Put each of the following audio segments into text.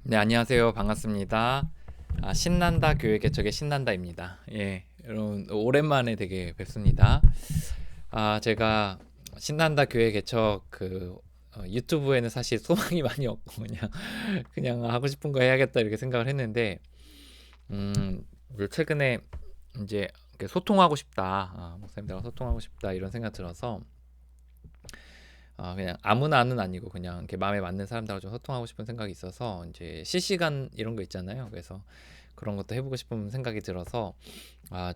네, 안녕하세요. 반갑습니다. 신난다 교회 개척의 신난다입니다. 예, 여러분 오랜만에 되게 뵙습니다. 제가 신난다 교회 개척 유튜브에는 사실 소망이 많이 없고 그냥 하고 싶은 거 해야겠다 이렇게 생각을 했는데 이제 최근에 이제 이렇게 소통하고 싶다, 목사님들하고 소통하고 싶다 이런 생각 들어서 그냥 아무나는 아니고 그냥 이렇게 마음에 맞는 사람들하고 좀 소통하고 싶은 생각이 있어서 이제 실시간 이런 거 있잖아요. 그래서 그런 것도 해보고 싶은 생각이 들어서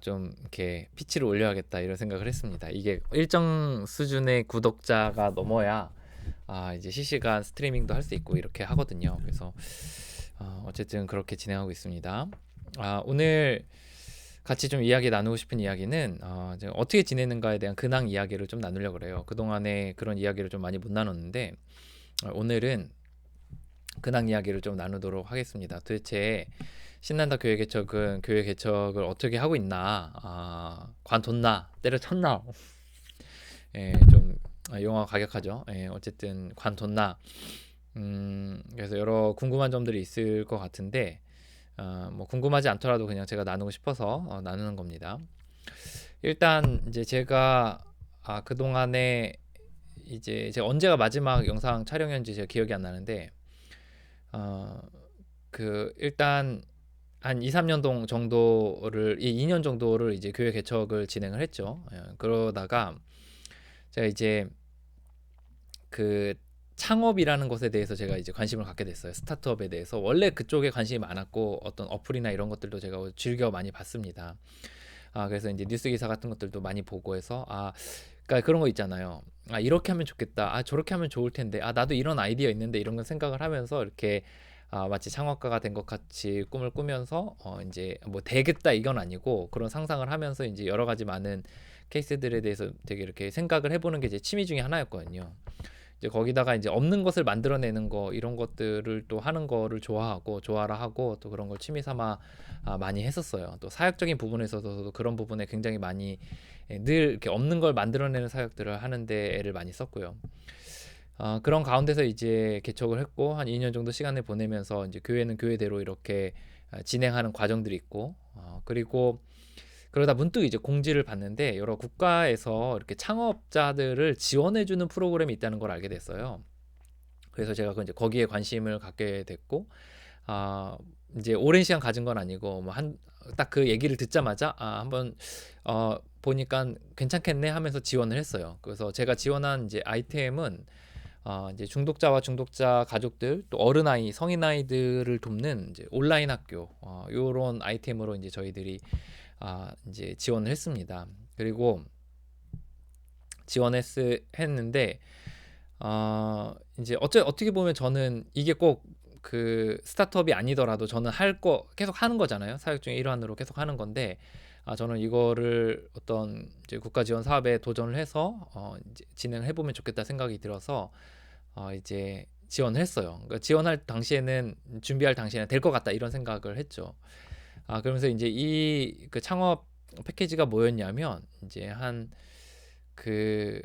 좀 이렇게 피치를 올려야겠다 이런 생각을 했습니다. 이게 일정 수준의 구독자가 넘어야 이제 실시간 스트리밍도 할 수 있고 이렇게 하거든요. 그래서 어쨌든 그렇게 진행하고 있습니다. 오늘 같이 좀 이야기 나누고 싶은 이야기는 제가 어떻게 지내는가에 대한 근황 이야기를 좀 나누려고 그래요. 그동안에 그런 이야기를 좀 많이 못 나눴는데 오늘은 근황 이야기를 좀 나누도록 하겠습니다. 도대체 신난다 교회 개척은 교회 개척을 어떻게 하고 있나, 관뒀나, 때려쳤나, 좀 용어가 가격하죠. 어쨌든 관뒀나. 그래서 여러 궁금한 점들이 있을 것 같은데 뭐 궁금하지 않더라도 그냥 제가 나누고 싶어서 나누는 겁니다. 일단 이제 제가 그동안에 이제 제가 언제가 마지막 영상 촬영이었는지 제가 기억이 안 나는데 어, 일단 한 2, 3년 정도를 2년 정도를 이제 교회 개척을 진행을 했죠. 그러다가 제가 이제 그 창업이라는 것에 대해서 제가 이제 관심을 갖게 됐어요. 스타트업에 대해서. 원래 그쪽에 관심이 많았고 어떤 어플이나 이런 것들도 제가 즐겨 많이 봤습니다. 그래서 이제 뉴스 기사 같은 것들도 많이 보고 해서 그러니까 그런 거 있잖아요. 이렇게 하면 좋겠다. 저렇게 하면 좋을 텐데. 나도 이런 아이디어 있는데 이런 걸 생각을 하면서 이렇게 마치 창업가가 된 것 같이 꿈을 꾸면서 이제 뭐 되겠다 이건 아니고 그런 상상을 하면서 이제 여러 가지 많은 케이스들에 대해서 되게 이렇게 생각을 해보는 게 제 취미 중에 하나였거든요. 이제 거기다가 이제 없는 것을 만들어내는 거 이런 것들을 또 하는 거를 좋아하고 좋아라 하고 또 그런 걸 취미 삼아 많이 했었어요. 또 사역적인 부분에서도 그런 부분에 굉장히 많이 늘 이렇게 없는 걸 만들어내는 사역들을 하는데 애를 많이 썼고요. 그런 가운데서 이제 개척을 했고 한 2년 정도 시간을 보내면서 이제 교회는 교회대로 이렇게 진행하는 과정들이 있고 그리고 그러다 문득 이제 공지를 봤는데 여러 국가에서 이렇게 창업자들을 지원해주는 프로그램이 있다는 걸 알게 됐어요. 그래서 제가 이제 거기에 관심을 갖게 됐고, 아, 이제 오랜 시간 가진 건 아니고, 뭐 딱 그 얘기를 듣자마자, 한번, 보니까 괜찮겠네 하면서 지원을 했어요. 그래서 제가 지원한 이제 아이템은, 이제 중독자와 중독자 가족들, 또 어른아이, 성인아이들을 돕는 이제 온라인 학교, 요런 아이템으로 이제 저희들이 이제 지원을 했습니다. 그리고 했는데 이제 어떻게 보면 저는 이게 꼭 그 스타트업이 아니더라도 저는 할 거 계속 하는 거잖아요. 사역 중에 일환으로 계속 하는 건데 저는 이거를 어떤 이제 국가 지원 사업에 도전을 해서 이제 진행을 해보면 좋겠다 생각이 들어서 이제 지원을 했어요. 그러니까 지원할 당시에는 준비할 당시에는 될 것 같다 이런 생각을 했죠. 그러면서 이제 이 그 창업 패키지가 뭐였냐면 이제 그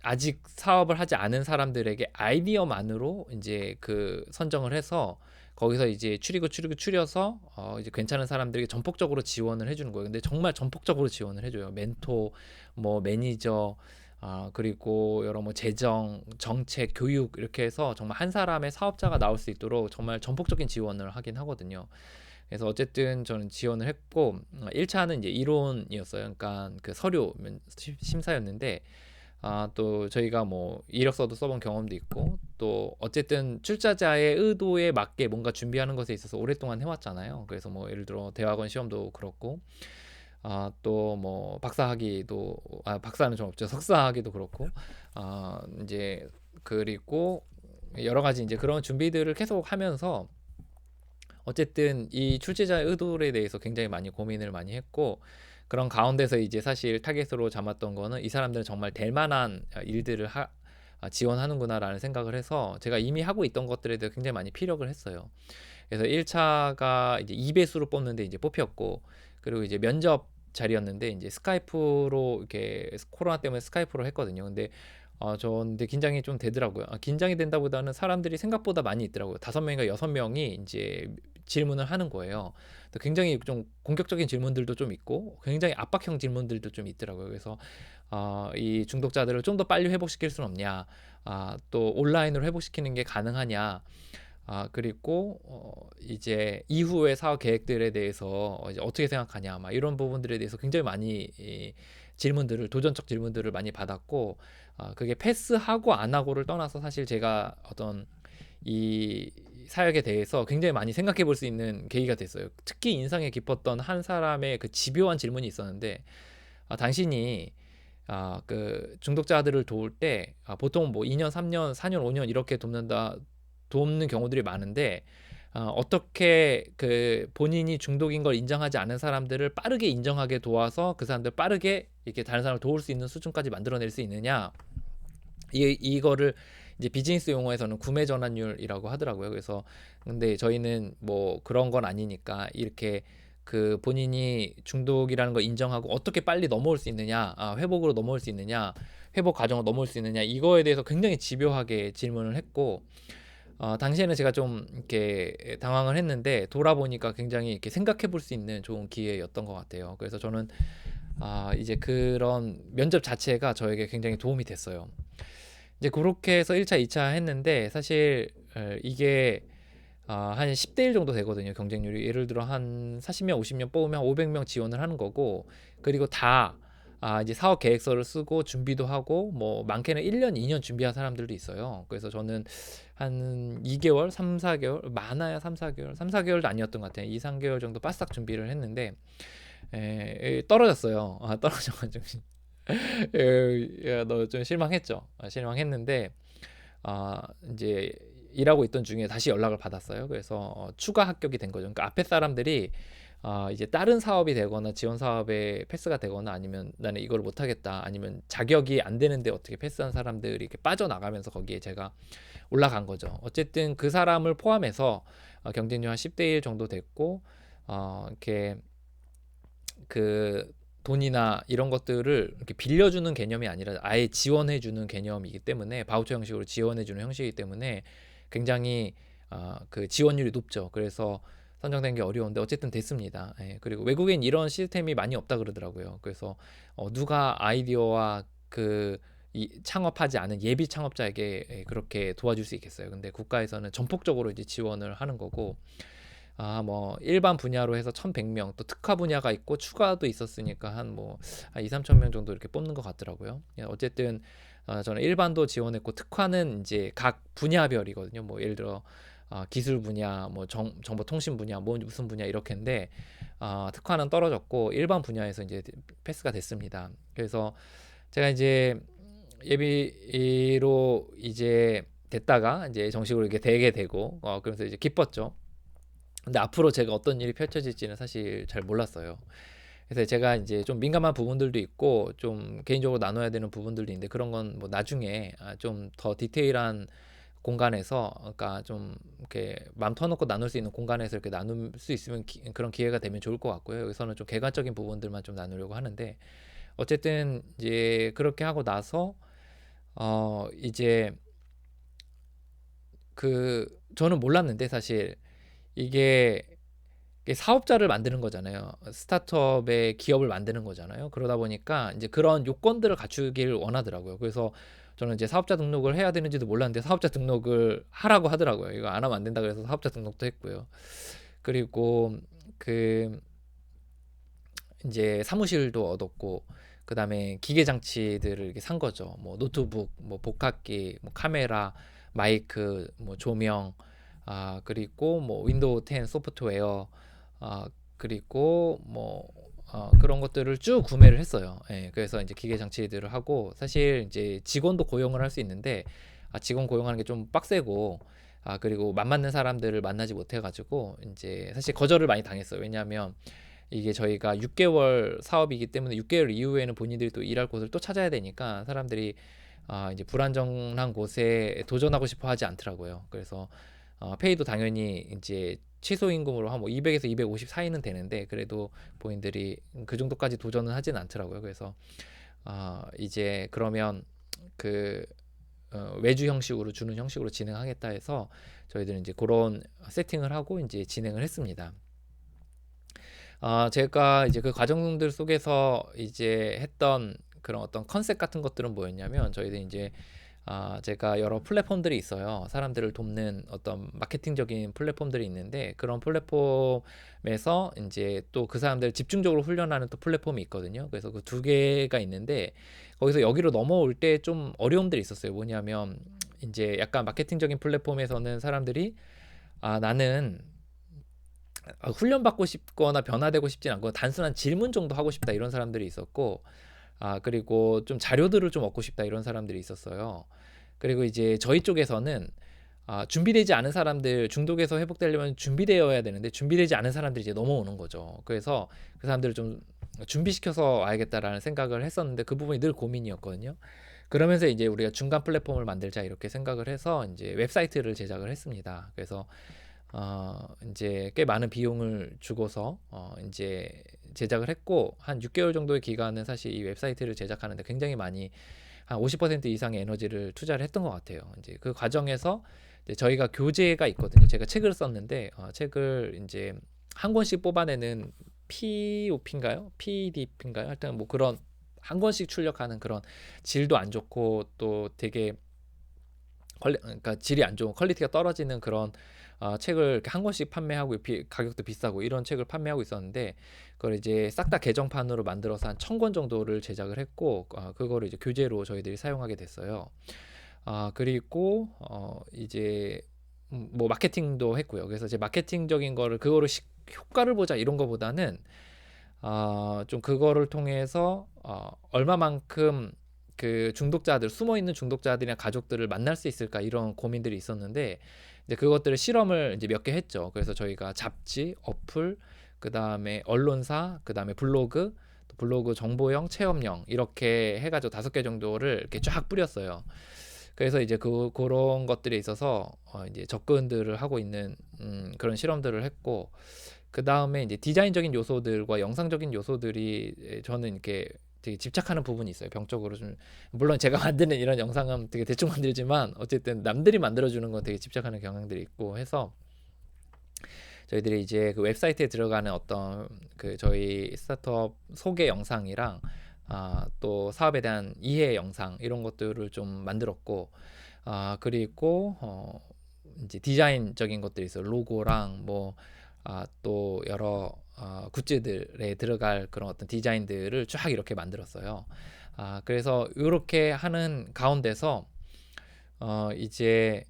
아직 사업을 하지 않은 사람들에게 아이디어만으로 이제 그 선정을 해서 거기서 이제 추려서 이제 괜찮은 사람들에게 전폭적으로 지원을 해주는 거예요. 근데 정말 전폭적으로 지원을 해줘요. 멘토, 뭐 매니저, 그리고 여러 뭐 재정, 정책, 교육 이렇게 해서 정말 한 사람의 사업자가 나올 수 있도록 정말 전폭적인 지원을 하긴 하거든요. 그래서 어쨌든 저는 지원을 했고 1차는 이제 이론이었어요. 그러니까 그 서류 심사였는데 또 저희가 뭐 이력서도 써본 경험도 있고 또 어쨌든 출자자의 의도에 맞게 뭔가 준비하는 것에 있어서 오랫동안 해왔잖아요. 그래서 뭐 예를 들어 대학원 시험도 그렇고 또 뭐 박사학위도 박사는 좀 없죠. 석사학위도 그렇고 이제 그리고 여러 가지 이제 그런 준비들을 계속 하면서 어쨌든 이 출제자의 의도에 대해서 굉장히 많이 고민을 많이 했고 그런 가운데서 이제 사실 타겟으로 잡았던 거는 이 사람들은 정말 될 만한 일들을 지원하는구나라는 생각을 해서 제가 이미 하고 있던 것들에 대해 굉장히 많이 피력을 했어요. 그래서 1차가 이제 2배수로 뽑는데 이제 뽑혔고 그리고 이제 면접 자리였는데 이제 스카이프로 이렇게 코로나 때문에 스카이프로 했거든요. 근데 근데 긴장이 좀 되더라고요. 긴장이 된다보다는 사람들이 생각보다 많이 있더라고요. 5명인가 6명이 이제 질문을 하는 거예요. 또 굉장히 좀 공격적인 질문들도 좀 있고 굉장히 압박형 질문들도 좀 있더라고요. 그래서 이 중독자들을 좀 더 빨리 회복시킬 수는 없냐, 또 온라인으로 회복시키는 게 가능하냐, 그리고 이제 이후의 사업 계획들에 대해서 이제 어떻게 생각하냐, 막 이런 부분들에 대해서 굉장히 많이 질문들을, 도전적 질문들을 많이 받았고, 그게 패스하고 안 하고를 떠나서 사실 제가 어떤 이 사역에 대해서 굉장히 많이 생각해 볼 수 있는 계기가 됐어요. 특히 인상에 깊었던 한 사람의 그 집요한 질문이 있었는데, 당신이 그 중독자들을 도울 때 보통 뭐 2년, 3년, 4년, 5년 이렇게 돕는 경우들이 많은데, 어떻게 그 본인이 중독인 걸 인정하지 않은 사람들을 빠르게 인정하게 도와서 그 사람들 빠르게 이렇게 다른 사람을 도울 수 있는 수준까지 만들어낼 수 있느냐, 이거를 이제 비즈니스 용어에서는 구매 전환율이라고 하더라고요. 그래서 근데 저희는 뭐 그런 건 아니니까 이렇게 그 본인이 중독이라는 걸 인정하고 어떻게 빨리 넘어올 수 있느냐, 회복으로 넘어올 수 있느냐, 회복 과정을 넘어올 수 있느냐, 이거에 대해서 굉장히 집요하게 질문을 했고, 당시에는 제가 좀 이렇게 당황을 했는데 돌아보니까 굉장히 이렇게 생각해 볼 수 있는 좋은 기회였던 것 같아요. 그래서 저는 이제 그런 면접 자체가 저에게 굉장히 도움이 됐어요. 이제 그렇게 해서 1차, 2차 했는데 사실 이게 한 10대 1 정도 되거든요. 경쟁률이. 예를 들어 한 40명, 50명 뽑으면 500명 지원을 하는 거고, 그리고 다 이제 사업 계획서를 쓰고 준비도 하고, 뭐 많게는 1년, 2년 준비한 사람들도 있어요. 그래서 저는 한 2개월, 3, 4개월, 많아야 3, 4개월, 3, 4개월도 아니었던 것 같아요. 2, 3개월 정도 바싹 준비를 했는데 떨어졌어요. 떨어져가지고 너 좀 실망했죠. 실망했는데 이제 일하고 있던 중에 다시 연락을 받았어요. 그래서 추가 합격이 된 거죠. 그러니까 앞에 사람들이 이제 다른 사업이 되거나 지원 사업에 패스가 되거나, 아니면 나는 이걸 못 하겠다, 아니면 자격이 안 되는데 어떻게 패스한 사람들이 이렇게 빠져나가면서 거기에 제가 올라간 거죠. 어쨌든 그 사람을 포함해서 경쟁률 한 10대 1 정도 됐고, 이렇게 그 돈이나 이런 것들을 이렇게 빌려주는 개념이 아니라 아예 지원해주는 개념이기 때문에, 바우처 형식으로 지원해주는 형식이기 때문에 굉장히 그 지원율이 높죠. 그래서 선정된 게 어려운데 어쨌든 됐습니다. 그리고 외국엔 이런 시스템이 많이 없다 그러더라고요. 그래서 누가 아이디어와 창업하지 않은 예비 창업자에게 그렇게 도와줄 수 있겠어요. 근데 국가에서는 전폭적으로 이제 지원을 하는 거고, 뭐 일반 분야로 해서 1,100명, 또 특화 분야가 있고 추가도 있었으니까 한 2, 3천 명 정도 이렇게 뽑는 것 같더라고요. 어쨌든 저는 일반도 지원했고, 특화는 이제 각 분야별이거든요. 뭐 예를 들어 기술 분야, 뭐 정보통신 분야, 뭐 무슨 분야 이렇게인데, 특화는 떨어졌고 일반 분야에서 이제 패스가 됐습니다. 그래서 제가 이제 예비로 이제 됐다가 이제 정식으로 이렇게 되게 되고, 그래서 이제 기뻤죠. 근데 앞으로 제가 어떤 일이 펼쳐질지는 사실 잘 몰랐어요. 그래서 제가 이제 좀 민감한 부분들도 있고 좀 개인적으로 나눠야 되는 부분들도 있는데, 그런 건 뭐 나중에 좀 더 디테일한 공간에서, 그러니까 좀 이렇게 마음 터놓고 나눌 수 있는 공간에서 이렇게 나눌 수 있으면 그런 기회가 되면 좋을 것 같고요. 여기서는 좀 객관적인 부분들만 좀 나누려고 하는데, 어쨌든 이제 그렇게 하고 나서 이제 저는 몰랐는데 사실 이게 사업자를 만드는 거잖아요. 스타트업의 기업을 만드는 거잖아요. 그러다 보니까 이제 그런 요건들을 갖추길 원하더라고요. 그래서 저는 이제 사업자 등록을 해야 되는지도 몰랐는데 사업자 등록을 하라고 하더라고요. 이거 안 하면 안 된다 그래서 사업자 등록도 했고요. 그리고 그 이제 사무실도 얻었고, 그다음에 기계 장치들을 이렇게 산 거죠. 뭐 노트북, 뭐 복합기, 뭐 카메라, 마이크, 뭐 조명, 그리고 뭐 윈도우 10 소프트웨어, 그리고 뭐 그런 것들을 쭉 구매를 했어요. 그래서 이제 기계 장치들을 하고, 사실 이제 직원도 고용을 할 수 있는데 직원 고용하는 게 좀 빡세고, 그리고 맞는 사람들을 만나지 못해가지고 이제 사실 거절을 많이 당했어요. 왜냐하면 이게 저희가 6개월 사업이기 때문에 6개월 이후에는 본인들이 또 일할 곳을 또 찾아야 되니까 사람들이 이제 불안정한 곳에 도전하고 싶어 하지 않더라고요. 그래서 페이도 당연히 이제 최소 임금으로 한 200에서 250 사이는 되는데, 그래도 본인들이 그 정도까지 도전은 하진 않더라고요. 그래서 이제 그러면 그 외주 형식으로 주는 형식으로 진행하겠다 해서 저희들은 이제 그런 세팅을 하고 이제 진행을 했습니다. 제가 이제 그 과정들 속에서 이제 했던 그런 어떤 컨셉 같은 것들은 뭐였냐면 저희들이 이제 제가 여러 플랫폼들이 있어요. 사람들을 돕는 어떤 마케팅적인 플랫폼들이 있는데 그런 플랫폼에서 이제 또 그 사람들 집중적으로 훈련하는 또 플랫폼이 있거든요. 그래서 그 두 개가 있는데 거기서 여기로 넘어올 때 좀 어려움들이 있었어요. 뭐냐면 이제 약간 마케팅적인 플랫폼에서는 사람들이 나는 훈련받고 싶거나 변화되고 싶진 않고 단순한 질문 정도 하고 싶다 이런 사람들이 있었고 그리고 좀 자료들을 좀 얻고 싶다 이런 사람들이 있었어요. 그리고 이제 저희 쪽에서는 준비되지 않은 사람들 중독에서 회복되려면 준비되어야 되는데 준비되지 않은 사람들이 이제 넘어오는 거죠. 그래서 그 사람들을 좀 준비시켜서 와야겠다라는 생각을 했었는데 그 부분이 늘 고민이었거든요. 그러면서 이제 우리가 중간 플랫폼을 만들자 이렇게 생각을 해서 이제 웹사이트를 제작을 했습니다. 그래서 이제 꽤 많은 비용을 주고서 이제 제작을 했고 한 6개월 정도의 기간은 사실 이 웹사이트를 제작하는데 굉장히 많이 한 50% 이상의 에너지를 투자를 했던 것 같아요. 이제 그 과정에서 이제 저희가 교재가 있거든요. 제가 책을 썼는데 책을 이제 한 권씩 뽑아내는 POP인가요? PDF인가요? 하여튼 뭐 그런 한 권씩 출력하는 그런 질도 안 좋고 또 되게 그러니까 질이 안 좋은 퀄리티가 떨어지는 그런 책을 이렇게 한 권씩 판매하고 가격도 비싸고 이런 책을 판매하고 있었는데 그걸 이제 싹 다 개정판으로 만들어서 한 1000권 정도를 제작을 했고 그거를 이제 교재로 저희들이 사용하게 됐어요. 그리고 이제 뭐 마케팅도 했고요. 그래서 이제 마케팅적인 거를 그거를 효과를 보자 이런 거보다는 좀 그거를 통해서 얼마만큼 그 중독자들 숨어 있는 중독자들이나 가족들을 만날 수 있을까 이런 고민들이 있었는데 이제 그것들을 실험을 이제 몇 개 했죠. 그래서 저희가 잡지, 어플, 그 다음에 언론사, 그 다음에 블로그, 또 블로그 정보형, 체험형 이렇게 해가지고 5개 정도를 이렇게 쫙 뿌렸어요. 그래서 이제 그런 것들에 있어서 이제 접근들을 하고 있는 그런 실험들을 했고 그 다음에 이제 디자인적인 요소들과 영상적인 요소들이 저는 이렇게 되게 집착하는 부분이 있어요. 병적으로 좀 물론 제가 만드는 이런 영상은 되게 대충 만들지만 어쨌든 남들이 만들어주는 건 되게 집착하는 경향들이 있고 해서 저희들이 이제 그 웹사이트에 들어가는 어떤 그 저희 스타트업 소개 영상이랑 또 사업에 대한 이해 영상 이런 것들을 좀 만들었고 그리고 이제 디자인적인 것들이 있어요. 로고랑 뭐 또 여러 굿즈들에 들어갈 그런 어떤 디자인들을 쫙 이렇게 만들었어요. 그래서 이렇게 하는 가운데서 이제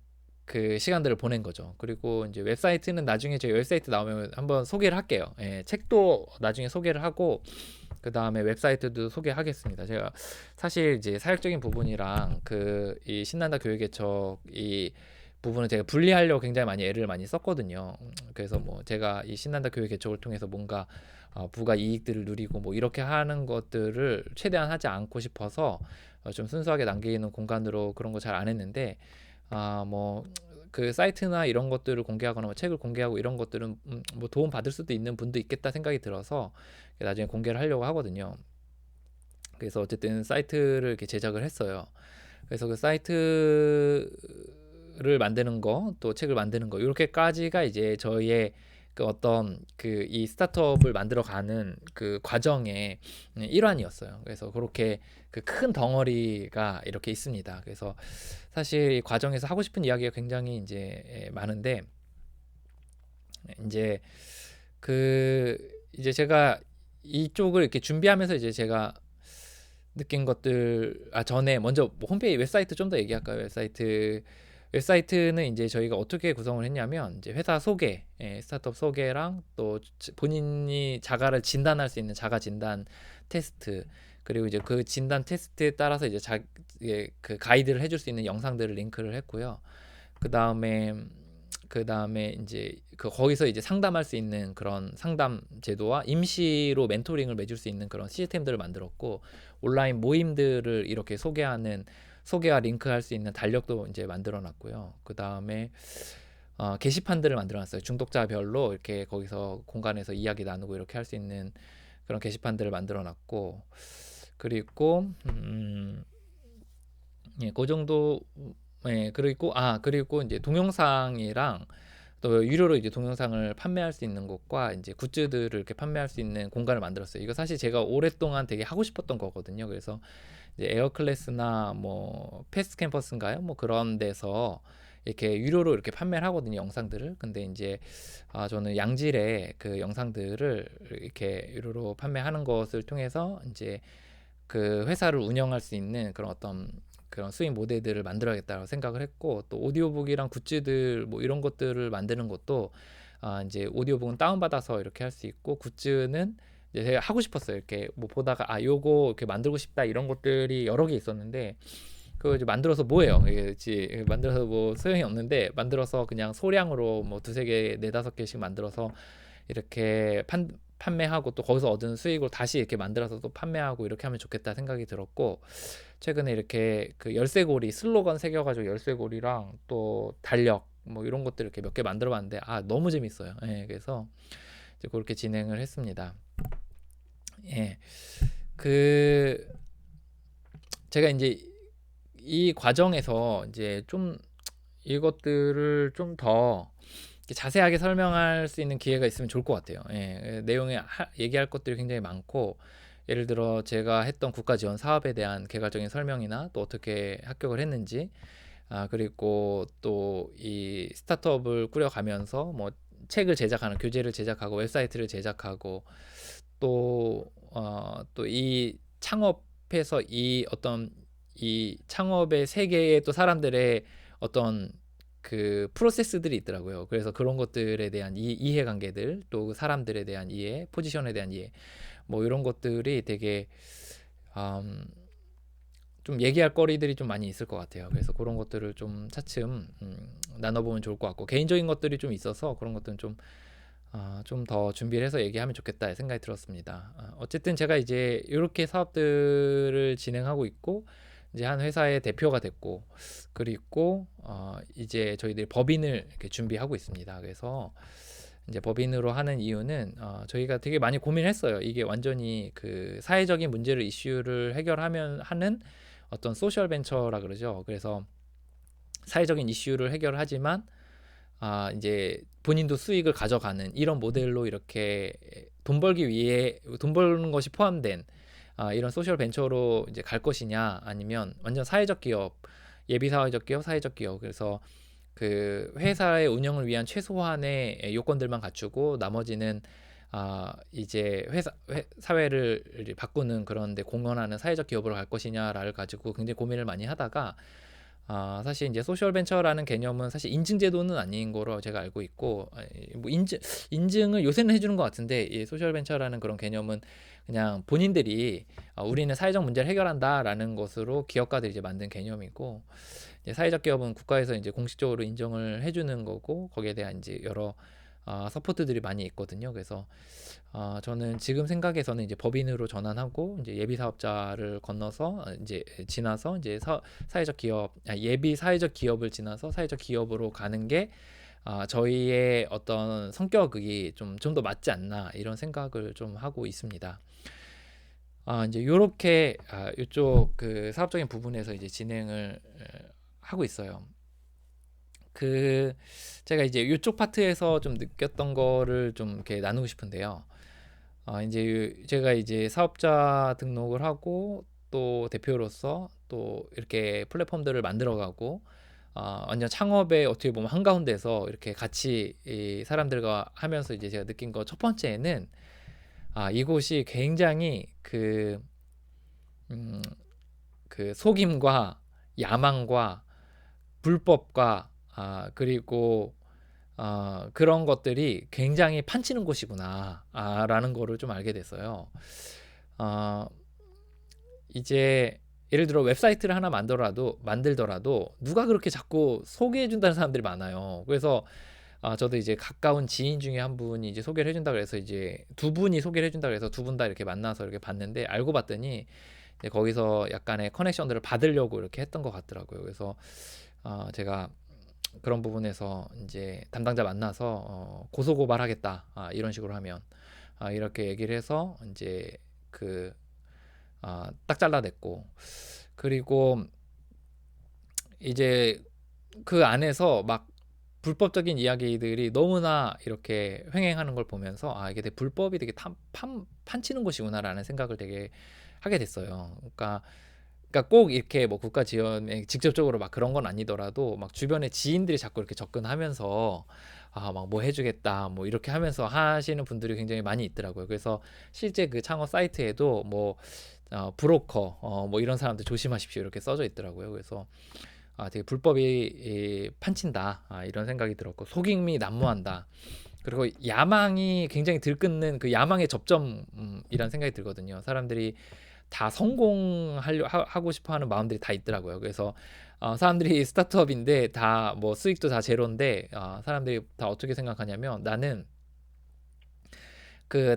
그 시간들을 보낸 거죠. 그리고 이제 웹사이트는 나중에 저희 웹사이트 나오면 한번 소개를 할게요. 예, 책도 나중에 소개를 하고 그 다음에 웹사이트도 소개하겠습니다. 제가 사실 이제 사역적인 부분이랑 그 이 신난다 교육개척 이 부분은 제가 분리하려고 굉장히 많이 애를 많이 썼거든요. 그래서 뭐 제가 이 신난다 교육개척을 통해서 뭔가 부가 이익들을 누리고 뭐 이렇게 하는 것들을 최대한 하지 않고 싶어서 좀 순수하게 남기는 공간으로 그런 거 잘 안 했는데 뭐 그 사이트나 이런 것들을 공개하거나 뭐 책을 공개하고 이런 것들은 뭐 도움 받을 수도 있는 분도 있겠다 생각이 들어서 나중에 공개를 하려고 하거든요. 그래서 어쨌든 사이트를 이렇게 제작을 했어요. 그래서 그 사이트를 만드는 거, 또 책을 만드는 거, 이렇게까지가 이제 저희의 그 어떤 그 이 스타트업을 만들어가는 그 과정의 일환이었어요. 그래서 그렇게 그 큰 덩어리가 이렇게 있습니다. 그래서 사실 이 과정에서 하고 싶은 이야기가 굉장히 이제 많은데 이제 그 이제 제가 이쪽을 이렇게 준비하면서 이제 제가 느낀 것들 전에 먼저 뭐 홈페이지 웹사이트 좀 더 얘기할까요? 웹사이트는 이제 저희가 어떻게 구성을 했냐면 이제 회사 소개, 스타트업 소개랑 또 본인이 자가를 진단할 수 있는 자가 진단 테스트 그리고 이제 그 진단 테스트에 따라서 이제 그 가이드를 해줄 수 있는 영상들을 링크를 했고요. 그 다음에 이제 거기서 이제 상담할 수 있는 그런 상담 제도와 임시로 멘토링을 맺을 수 있는 그런 시스템들을 만들었고 온라인 모임들을 이렇게 소개와 링크할 수 있는 달력도 이제 만들어 놨고요. 그 다음에 게시판들을 만들어 놨어요. 중독자별로 이렇게 거기서 공간에서 이야기 나누고 이렇게 할 수 있는 그런 게시판들을 만들어 놨고 그리고 예, 그 정도. 예, 그리고 이제 동영상이랑 또 유료로 이제 동영상을 판매할 수 있는 곳과 이제 굿즈들을 이렇게 판매할 수 있는 공간을 만들었어요. 이거 사실 제가 오랫동안 되게 하고 싶었던 거거든요. 그래서 이제 에어클래스나 뭐 패스트 캠퍼스인가요? 뭐 그런 데서 이렇게 유료로 이렇게 판매를 하거든요, 영상들을. 근데 이제 저는 양질의 그 영상들을 이렇게 유료로 판매하는 것을 통해서 이제 그 회사를 운영할 수 있는 그런 어떤 그런 수익 모델들을 만들어야겠다고 생각을 했고, 또 오디오북이랑 굿즈들 뭐 이런 것들을 만드는 것도 이제 오디오북은 다운받아서 이렇게 할 수 있고, 굿즈는 이제 제가 하고 싶었어요. 이렇게 뭐 보다가 요거 이렇게 만들고 싶다 이런 것들이 여러 개 있었는데, 그거 이제 만들어서 뭐예요? 이게 만들어서 뭐 소용이 없는데, 만들어서 그냥 소량으로 뭐 두세 개, 네다섯 개씩 만들어서 이렇게 판매하고 또 거기서 얻은 수익으로 다시 이렇게 만들어서 또 판매하고 이렇게 하면 좋겠다 생각이 들었고, 최근에 이렇게 그 열쇠고리 슬로건 새겨가지고 열쇠고리랑 또 달력 뭐 이런 것들 이렇게 몇 개 만들어 봤는데 너무 재밌어요. 예, 그래서 이제 그렇게 진행을 했습니다. 예, 그 제가 이제 이 과정에서 이제 좀 이것들을 좀 더 자세하게 설명할 수 있는 기회가 있으면 좋을 것 같아요. 예, 내용에 얘기할 것들이 굉장히 많고, 예를 들어 제가 했던 국가 지원 사업에 대한 개괄적인 설명이나 또 어떻게 합격을 했는지, 그리고 또 이 스타트업을 꾸려가면서 뭐 책을 제작하는, 교재를 제작하고 웹사이트를 제작하고, 또 이 창업해서 이 어떤 이 창업의 세계에 또 사람들의 어떤 그 프로세스들이 있더라고요. 그래서 그런 것들에 대한 이해관계들, 또 사람들에 대한 이해, 포지션에 대한 이해, 뭐 이런 것들이 되게 음, 좀 얘기할 거리들이 좀 많이 있을 것 같아요. 그래서 그런 것들을 좀 차츰 나눠보면 좋을 것 같고, 개인적인 것들이 좀 있어서 그런 것들은 좀 더 준비를 해서 얘기하면 좋겠다 생각이 들었습니다. 어쨌든 제가 이제 이렇게 사업들을 진행하고 있고, 이제 한 회사의 대표가 됐고, 그리고 이제 저희들이 법인을 이렇게 준비하고 있습니다. 그래서 이제 법인으로 하는 이유는 저희가 되게 많이 고민했어요. 이게 완전히 그 사회적인 문제를 이슈를 해결하면 하는 어떤 소셜 벤처라 그러죠. 그래서 사회적인 이슈를 해결하지만 이제 본인도 수익을 가져가는 이런 모델로 이렇게 돈 벌기 위해 돈 버는 것이 포함된 이런 소셜 벤처로 이제 갈 것이냐, 아니면 완전 사회적 기업, 예비 사회적 기업, 사회적 기업. 그래서 그 회사의 운영을 위한 최소한의 요건들만 갖추고 나머지는 이제 사회를 바꾸는 그런 데 공헌하는 사회적 기업으로 갈 것이냐를 가지고 굉장히 고민을 많이 하다가, 사실 이제 소셜 벤처라는 개념은 사실 인증 제도는 아닌 거로 제가 알고 있고, 뭐 인증을 요새는 해주는 것 같은데, 이 소셜 벤처라는 그런 개념은 그냥 본인들이 우리는 사회적 문제를 해결한다라는 것으로 기업가들이 이제 만든 개념이고, 이제 사회적 기업은 국가에서 이제 공식적으로 인정을 해주는 거고, 거기에 대한 이제 여러 서포트들이 많이 있거든요. 그래서 저는 지금 생각에서는 이제 법인으로 전환하고 이제 예비 사업자를 건너서 이제 지나서 이제 사회적 기업, 예비 사회적 기업을 지나서 사회적 기업으로 가는 게 저희의 어떤 성격이 좀 더 맞지 않나 이런 생각을 좀 하고 있습니다. 이제 요렇게 이쪽 그 사업적인 부분에서 이제 진행을 하고 있어요. 그 제가 이제 이쪽 파트에서 좀 느꼈던 거를 좀 이렇게 나누고 싶은데요. 이제 제가 이제 사업자 등록을 하고 또 대표로서 또 이렇게 플랫폼들을 만들어가고, 완전 창업에 어떻게 보면 한가운데서 이렇게 같이 이 사람들과 하면서 이제 제가 느낀 거 첫 번째는 이곳이 굉장히 음, 그 속임과 야망과 불법과 그리고 그런 것들이 굉장히 판치는 곳이구나 라는 거를 좀 알게 됐어요. 어, 이제 예를 들어 웹사이트를 하나 만들더라도 누가 그렇게 자꾸 소개해 준다는 사람들이 많아요. 그래서 저도 이제 가까운 지인 중에 한 분이 이제 소개를 해준다 그래서 이제 두 분이 소개를 해준다 그래서 두 분 다 이렇게 만나서 이렇게 봤는데, 알고 봤더니 이제 거기서 약간의 커넥션들을 받으려고 이렇게 했던 것 같더라고요. 그래서 제가 그런 부분에서 이제 담당자 만나서 고소고발하겠다, 이런 식으로 하면 이렇게 얘기를 해서 이제 딱 잘라냈고, 그리고 이제 그 안에서 막 불법적인 이야기들이 너무나 이렇게 횡행하는 걸 보면서 '아 이게 되게 불법이 되게 탐 판 판치는 곳이구나.'라는 생각을 되게 하게 됐어요. 그러니까 꼭 이렇게 뭐 국가 지원에 직접적으로 막 그런 건 아니더라도 막 주변에 지인들이 자꾸 이렇게 접근하면서 막 "뭐 해 주겠다." 뭐 이렇게 하면서 하시는 분들이 굉장히 많이 있더라고요. 그래서 실제 그 창업 사이트에도 뭐 브로커 뭐 "이런 사람들 조심하십시오." 이렇게 써져 있더라고요. 그래서 되게 '불법이 판친다.' 이런 생각이 들었고 '속임이 난무한다.' 그리고 야망이 굉장히 들끓는 그 야망의 접점이라는 생각이 들거든요. 사람들이 다 성공하려 하고 싶어 하는 마음들이 다 있더라고요. 그래서 사람들이 스타트업인데 다 뭐 수익도 다 제로인데 사람들이 다 어떻게 생각하냐면 나는 그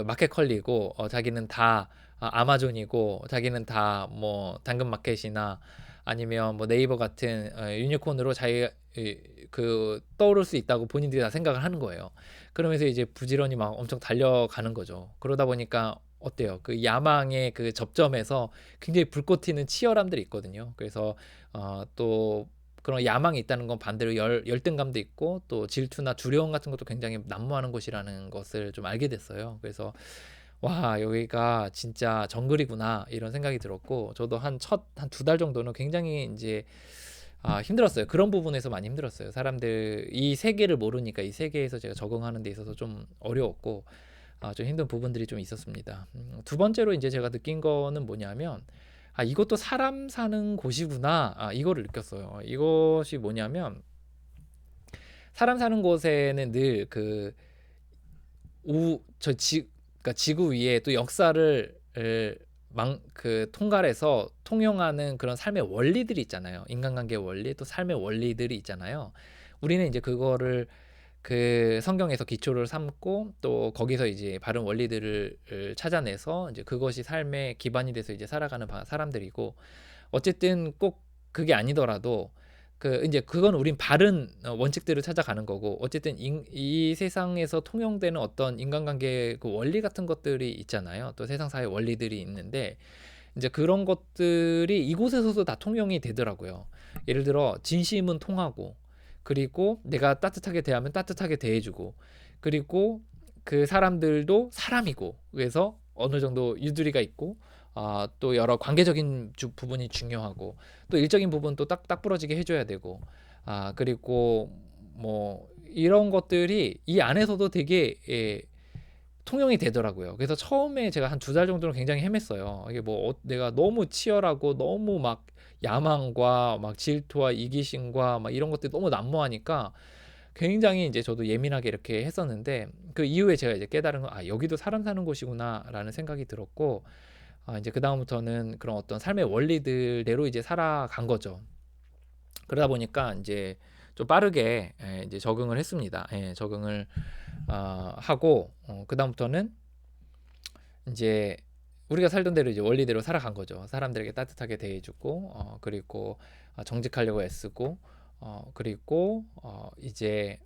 마켓컬리고 자기는 다 아마존이고 자기는 다 뭐 당근마켓이나 아니면 뭐 네이버 같은 유니콘으로 자기가 떠오를 수 있다고 본인들이 다 생각을 하는 거예요. 그러면서 이제 부지런히 막 엄청 달려가는 거죠. 그러다 보니까 어때요? 그 야망의 그 접점에서 굉장히 불꽃 튀는 치열함들이 있거든요. 그래서 또 그런 야망이 있다는 건 반대로 열등감도 있고 또 질투나 두려움 같은 것도 굉장히 난무하는 곳이라는 것을 좀 알게 됐어요. 그래서 '와 여기가 진짜 정글이구나.' 이런 생각이 들었고 저도 한 두 달 정도는 굉장히 인제 힘들었어요. 그런 부분에서 많이 힘들었어요. 사람들 이 세계를 모르니까 이 세계에서 제가 적응하는 데 있어서 좀 어려웠고 좀 힘든 부분들이 좀 있었습니다. 두 번째로 인제 제가 느낀 거는 뭐냐면 '이것도 사람 사는 곳이구나.' 이거를 느꼈어요. 이것이 뭐냐면 사람 사는 곳에는 늘 그 우 저 지 그러니까 지구 위에 또 역사를 통갈해서 통용하는 그런 삶의 원리들이 있잖아요. 인간관계의 원리 또 삶의 원리들이 있잖아요. 우리는 이제 그거를 그 성경에서 기초를 삼고 또 거기서 이제 바른 원리들을 찾아내서 이제 그것이 삶의 기반이 돼서 이제 살아가는 사람들이고 어쨌든 꼭 그게 아니더라도 그 인제 그건 우린 바른 원칙들을 찾아가는 거고 어쨌든 이 세상에서 통용되는 어떤 인간관계의 그 원리 같은 것들이 있잖아요. 또 세상 사의 원리들이 있는데 인제 그런 것들이 이곳에서도 다 통용이 되더라고요. 예를 들어 진심은 통하고 그리고 내가 따뜻하게 대하면 따뜻하게 대해 주고 그리고 그 사람들도 사람이고 그래서 어느 정도 유두리가 있고 또 여러 관계적인 부분이 중요하고 또 일적인 부분 또 딱 부러지게 해 줘야 되고 그리고 뭐 이런 것들이 이 안에서도 되게 통용이 되더라고요. 그래서 처음에 제가 한 두 달 정도는 굉장히 헤맸어요. 이게 뭐 내가 너무 치열하고 너무 막 야망과 막 질투와 이기심과 막 이런 것들이 너무 난무하니까 굉장히 이제 저도 예민하게 이렇게 했었는데 그 이후에 제가 이제 깨달은 건 '아 여기도 사람 사는 곳이구나.'라는 생각이 들었고 이제 그다음부터는 그런 어떤 삶의 원리들대로 이제 살아간 거죠. 그러다 보니까 인제 좀 빠르게 이제 적응을 했습니다. 적응을 하고 그다음부터는 인제 우리가 살던 대로 이제 원리대로 살아간 거죠. 사람들에게 따뜻하게 대해 주고 그리고 정직하려고 애쓰고 그리고 이제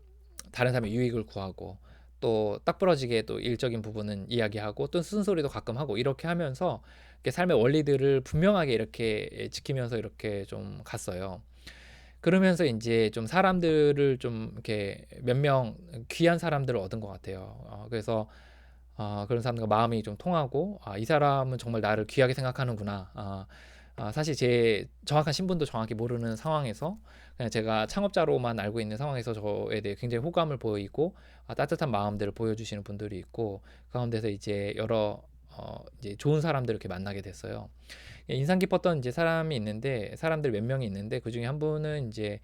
다른 사람의 유익을 구하고 또 딱 부러지게 또 일적인 부분은 이야기하고 또 쓴소리도 가끔 하고 이렇게 하면서 이렇게 삶의 원리들을 분명하게 이렇게 지키면서 이렇게 좀 갔어요. 그러면서 인제 좀 사람들을 좀 이렇게 몇 명 귀한 사람들을 얻은 것 같아요. 그래서 그런 사람들과 마음이 좀 통하고 '이 사람은 정말 나를 귀하게 생각하는구나.' 사실 제 정확한 신분도 정확히 모르는 상황에서 그냥 제가 창업자로만 알고 있는 상황에서 저에 대해 굉장히 호감을 보이고 따뜻한 마음들을 보여주시는 분들이 있고 그 가운데서 이제 여러 이제 좋은 사람들을 이렇게 만나게 됐어요. 인상 깊었던 이제 사람이 있는데 사람들 몇 명이 있는데 그중에 한 분은 인제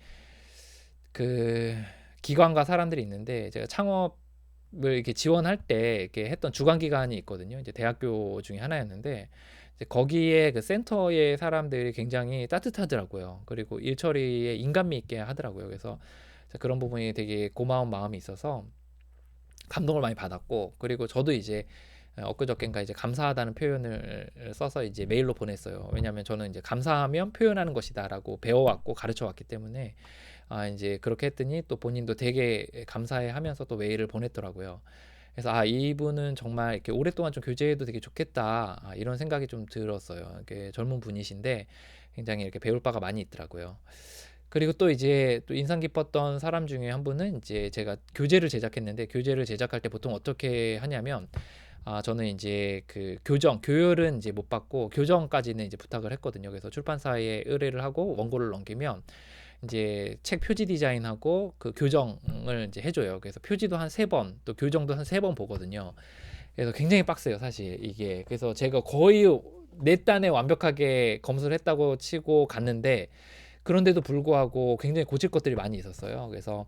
그 기관과 사람들이 있는데 제가 창업을 이렇게 지원할 때 이렇게 했던 주관 기관이 있거든요. 이제 대학교 중에 하나였는데 이제 거기에 그 센터의 사람들이 굉장히 따뜻하더라고요. 그리고 일 처리에 인간미 있게 하더라고요. 그래서 그런 부분이 되게 고마운 마음이 있어서 감동을 많이 받았고 그리고 저도 이제 엊그저껜가 이제 감사하다는 표현을 써서 이제 메일로 보냈어요. 왜냐하면 저는 이제 "감사하면 표현하는 것이다."라고 배워왔고 가르쳐왔기 때문에 인제 그렇게 했더니 또 본인도 되게 감사해하면서 또 메일을 보냈더라고요. 그래서 '이분은 정말 이렇게 오랫동안 좀 교제해도 되게 좋겠다.' 이런 생각이 좀 들었어요. 이렇게 젊은 분이신데 굉장히 이렇게 배울 바가 많이 있더라고요. 그리고 또 이제 또 인상 깊었던 사람 중에 한 분은 이제 제가 교재를 제작했는데 교재를 제작할 때 보통 어떻게 하냐면 저는 이제 그 교열은 이제 못 받고 교정까지는 이제 부탁을 했거든요. 그래서 출판사에 의뢰를 하고 원고를 넘기면 이제 책 표지 디자인하고 그 교정을 이제 해줘요. 그래서 표지도 한 3번, 또 교정도 한 3번 보거든요. 그래서 굉장히 빡세요, 사실 이게. 그래서 제가 거의 4단에 완벽하게 검수를 했다고 치고 갔는데 그런데도 불구하고 굉장히 고칠 것들이 많이 있었어요. 그래서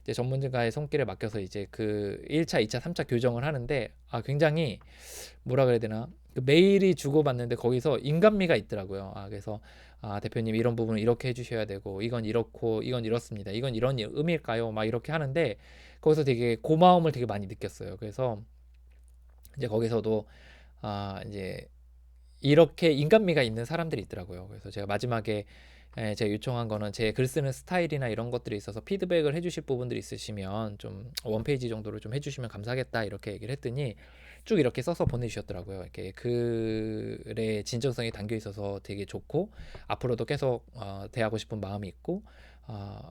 이제 전문가의 손길에 맡겨서 이제 그 1차, 2차, 3차 교정을 하는데 굉장히 뭐라 그래야 되나? 그 메일이 주고받는데 거기서 인간미가 있더라고요. 그래서 대표님 이런 부분을 이렇게 해주셔야 되고 이건 이렇고 이건 이렇습니다. 이건 이런 의미일까요? 막 이렇게 하는데 거기서 되게 고마움을 되게 많이 느꼈어요. 그래서 이제 거기서도 이제 이렇게 인간미가 있는 사람들이 있더라고요. 그래서 제가 마지막에 제가 요청한 거는 제 글 쓰는 스타일이나 이런 것들이 있어서 피드백을 해주실 부분들이 있으시면 좀 원페이지 정도로 좀 해주시면 감사하겠다 이렇게 얘기를 했더니 쭉 이렇게 써서 보내주셨더라고요. 이렇게 글의 진정성이 담겨 있어서 되게 좋고 앞으로도 계속 대하고 싶은 마음이 있고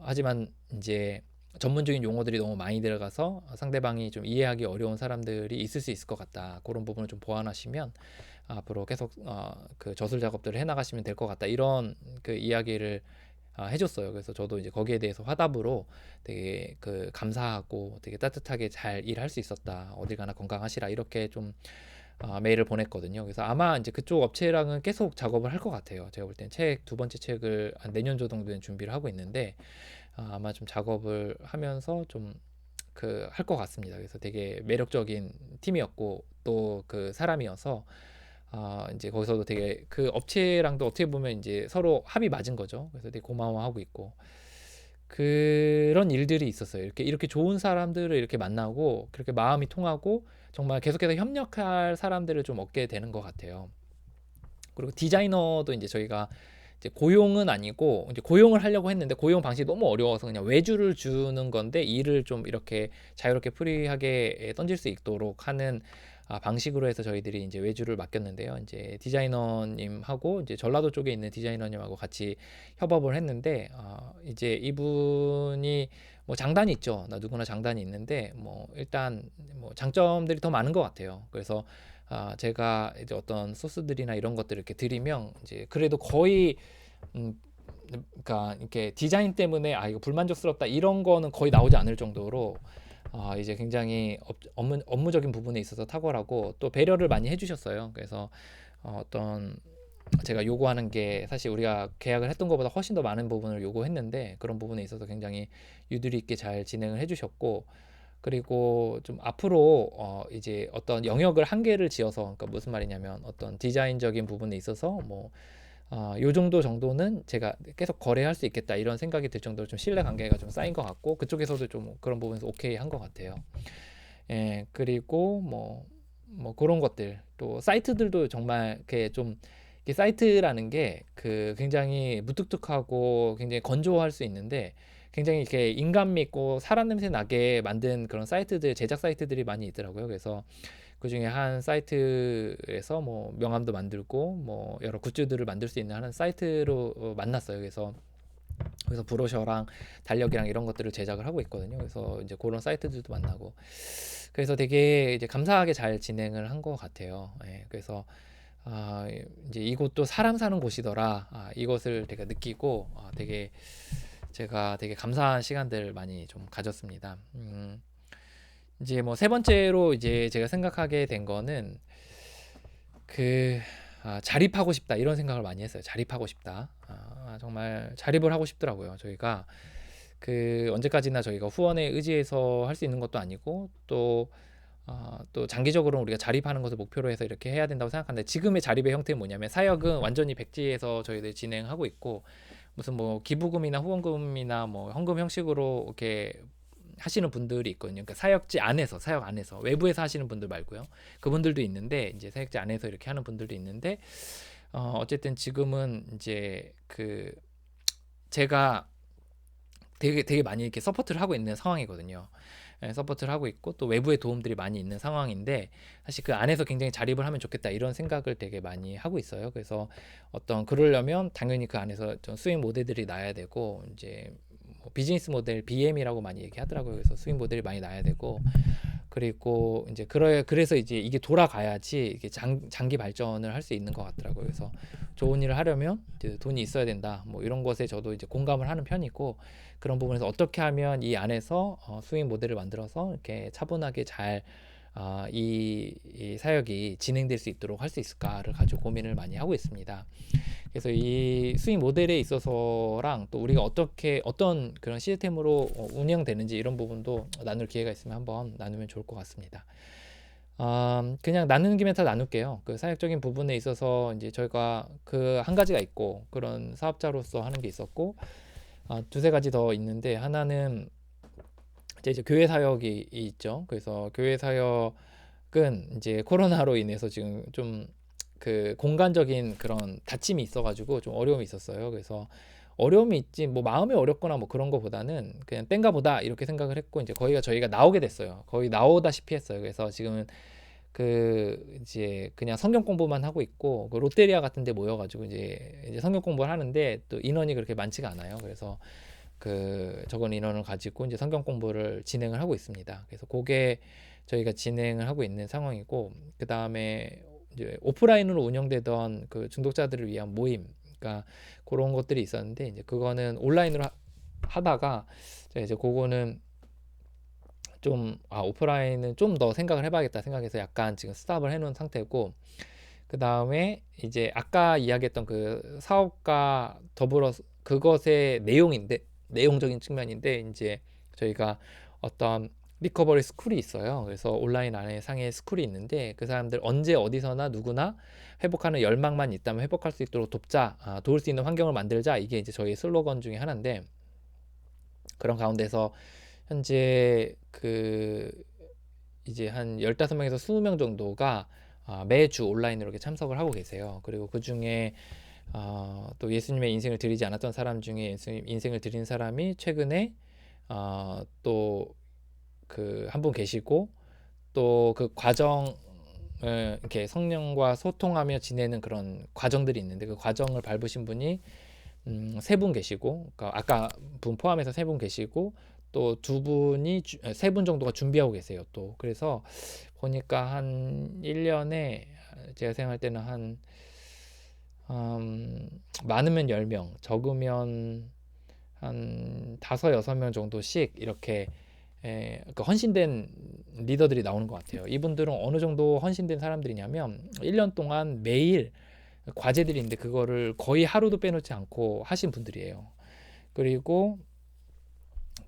하지만 이제 전문적인 용어들이 너무 많이 들어가서 상대방이 좀 이해하기 어려운 사람들이 있을 수 있을 것 같다. 그런 부분을 좀 보완하시면 앞으로 계속 그 저술 작업들을 해나가시면 될 것 같다. 이런 그 이야기를 해줬어요. 그래서 저도 이제 거기에 대해서 화답으로 되게 그 감사하고 되게 따뜻하게 잘 일할 수 있었다. 어딜 가나 건강하시라 이렇게 좀 메일을 보냈거든요. 그래서 아마 이제 그쪽 업체랑은 계속 작업을 할 것 같아요. 제가 볼 땐 책 2번째 책을 한 내년 정도는 준비를 하고 있는데 아마 좀 작업을 하면서 좀 그 할 것 같습니다. 그래서 되게 매력적인 팀이었고 또 그 사람이어서 이제 거기서도 되게 그 업체랑도 어떻게 보면 이제 서로 합이 맞은 거죠. 그래서 되게 고마워하고 있고 그런 일들이 있었어요. 이렇게 좋은 사람들을 이렇게 만나고 그렇게 마음이 통하고 정말 계속해서 협력할 사람들을 좀 얻게 되는 것 같아요. 그리고 디자이너도 이제 저희가 이제 고용은 아니고 이제 고용을 하려고 했는데 고용 방식이 너무 어려워서 그냥 외주를 주는 건데 일을 좀 이렇게 자유롭게 프리하게 던질 수 있도록 하는 방식으로 해서 저희들이 이제 외주를 맡겼는데요. 이제 디자이너님하고 이제 전라도 쪽에 있는 디자이너님하고 같이 협업을 했는데 이제 이분이 뭐 장단이 있죠. 누구나 장단이 있는데 뭐 일단 뭐 장점들이 더 많은 것 같아요. 그래서 제가 이제 어떤 소스들이나 이런 것들을 이렇게 드리면 이제 그래도 거의 그러니까 이렇게 디자인 때문에 이거 불만족스럽다 이런 거는 거의 나오지 않을 정도로 이제 굉장히 업무적인 부분에 있어서 탁월하고 또 배려를 많이 해주셨어요. 그래서 어떤 제가 요구하는 게 사실 우리가 계약을 했던 것보다 훨씬 더 많은 부분을 요구했는데 그런 부분에 있어서 굉장히 유두리 있게 잘 진행을 해주셨고 그리고 좀 앞으로 이제 어떤 영역을 한계를 지어서 그러니까 무슨 말이냐면 어떤 디자인적인 부분에 있어서 뭐 요 정도는 제가 계속 거래할 수 있겠다 이런 생각이 들 정도로 좀 신뢰 관계가 좀 쌓인 것 같고 그쪽에서도 좀 그런 부분에서 오케이 한 것 같아요. 그리고 뭐 그런 것들 또 사이트들도 정말 이렇게 좀 이게 사이트라는 게 그 굉장히 무뚝뚝하고 굉장히 건조할 수 있는데 굉장히 이렇게 인간미 있고 사람 냄새 나게 만든 그런 사이트들 제작 사이트들이 많이 있더라고요. 그래서 그 중에 한 사이트에서 뭐 명함도 만들고 뭐 여러 굿즈들을 만들 수 있는 하는 사이트로 만났어요. 그래서 브로셔랑 달력이랑 이런 것들을 제작을 하고 있거든요. 그래서 이제 그런 사이트들도 만나고 그래서 되게 이제 감사하게 잘 진행을 한 것 같아요. 그래서 이제 이곳도 사람 사는 곳이더라. 이것을 되게 느끼고 되게 제가 되게 감사한 시간들을 많이 좀 가졌습니다. 이제 뭐 3번째로 이제 제가 생각하게 된 거는 그 자립하고 싶다 이런 생각을 많이 했어요. 자립하고 싶다. 정말 자립을 하고 싶더라고요. 저희가 그 언제까지나 저희가 후원에 의지해서 할 수 있는 것도 아니고 또 장기적으로 우리가 자립하는 것을 목표로 해서 이렇게 해야 된다고 생각하는데 지금의 자립의 형태는 뭐냐면 사역은 완전히 백지에서 저희들 진행하고 있고 무슨 뭐 기부금이나 후원금이나 뭐 현금 형식으로 이렇게 하시는 분들이 있거든요. 그러니까 사역 안에서 외부에서 하시는 분들 말고요. 그분들도 있는데 이제 사역지 안에서 이렇게 하는 분들도 있는데 어쨌든 지금은 이제 그 제가 되게 많이 이렇게 서포트를 하고 있는 상황이거든요. 예, 서포트를 하고 있고 또 외부의 도움들이 많이 있는 상황인데 사실 그 안에서 굉장히 자립을 하면 좋겠다 이런 생각을 되게 많이 하고 있어요. 그래서 그러려면 당연히 그 안에서 좀 수익 모델들이 나야 되고 이제 뭐 비즈니스 모델 BM이라고 많이 얘기하더라고요. 그래서 수익 모델이 많이 나야 되고 그리고 이제 그래서 이제 이게 돌아가야지 이게 장기 발전을 할 수 있는 것 같더라고요. 그래서 좋은 일을 하려면 이제 돈이 있어야 된다. 뭐 이런 것에 저도 이제 공감을 하는 편이고 그런 부분에서 어떻게 하면 이 안에서 수익 모델을 만들어서 이렇게 차분하게 잘 이 사역이 진행될 수 있도록 할 수 있을까를 가지고 고민을 많이 하고 있습니다. 그래서 이 수익 모델에 있어서랑 또 우리가 어떤 그런 시스템으로 운영되는지 이런 부분도 나눌 기회가 있으면 한번 나누면 좋을 것 같습니다. 그냥 나누는 김에 다 나눌게요. 그 사역적인 부분에 있어서 이제 저희가 그 한 가지가 있고 그런 사업자로서 하는 게 있었고 두세 가지 더 있는데 하나는 이제 교회 사역이 있죠. 그래서 교회 사역은 이제 코로나로 인해서 지금 좀 그 공간적인 그런 다침이 있어가지고 좀 어려움이 있었어요. 그래서 어려움이 있지 뭐 마음이 어렵거나 뭐 그런 거보다는 그냥 땐가 보다 이렇게 생각을 했고 이제 저희가 나오게 됐어요. 거의 나오다시피 했어요. 그래서 지금은 그 이제 그냥 성경 공부만 하고 있고 그 롯데리아 같은 데 모여가지고 이제 성경 공부를 하는데 또 인원이 그렇게 많지가 않아요. 그래서 그 적은 인원을 가지고 이제 성경 공부를 진행을 하고 있습니다. 그래서 그게 저희가 진행을 하고 있는 상황이고 그 다음에 이제 오프라인으로 운영되던 그 중독자들을 위한 모임, 그러니까 그런 것들이 있었는데 이제 그거는 온라인으로 하다가 제가 이제 그거는 좀 오프라인은 좀 더 생각을 해봐야겠다 생각해서 약간 지금 스탑을 해놓은 상태고 그 다음에 이제 아까 이야기했던 그 사업과 더불어 그것의 내용적인 측면인데 이제 저희가 어떤 리커버리 스쿨이 있어요. 그래서 온라인 안에 상에 스쿨이 있는데 그 사람들 언제 어디서나 누구나 회복하는 열망만 있다면 회복할 수 있도록 돕자, 도울 수 있는 환경을 만들자. 이게 이제 저희 슬로건 중에 하나인데 그런 가운데서 현재 그 이제 한 15명에서 20명 정도가 매주 온라인으로 이렇게 참석을 하고 계세요. 그리고 그 중에 또 예수님의 인생을 드리지 않았던 사람 중에 예수님 인생을 드린 사람이 최근에 또 그 한 분 계시고 또 그 과정을 이렇게 성령과 소통하며 지내는 그런 과정들이 있는데 그 과정을 밟으신 분이 세 분 계시고 그러니까 아까 분 포함해서 세 분 계시고 또 두 분이 세 분 정도가 준비하고 계세요. 또 그래서 보니까 한 1년에 제가 생각할 때는 한 많으면 10명, 적으면 한 5, 6명 정도씩 이렇게 그러니까 헌신된 리더들이 나오는 것 같아요. 이분들은 어느 정도 헌신된 사람들이냐면 1년 동안 매일 과제들이 있는데 그거를 거의 하루도 빼놓지 않고 하신 분들이에요. 그리고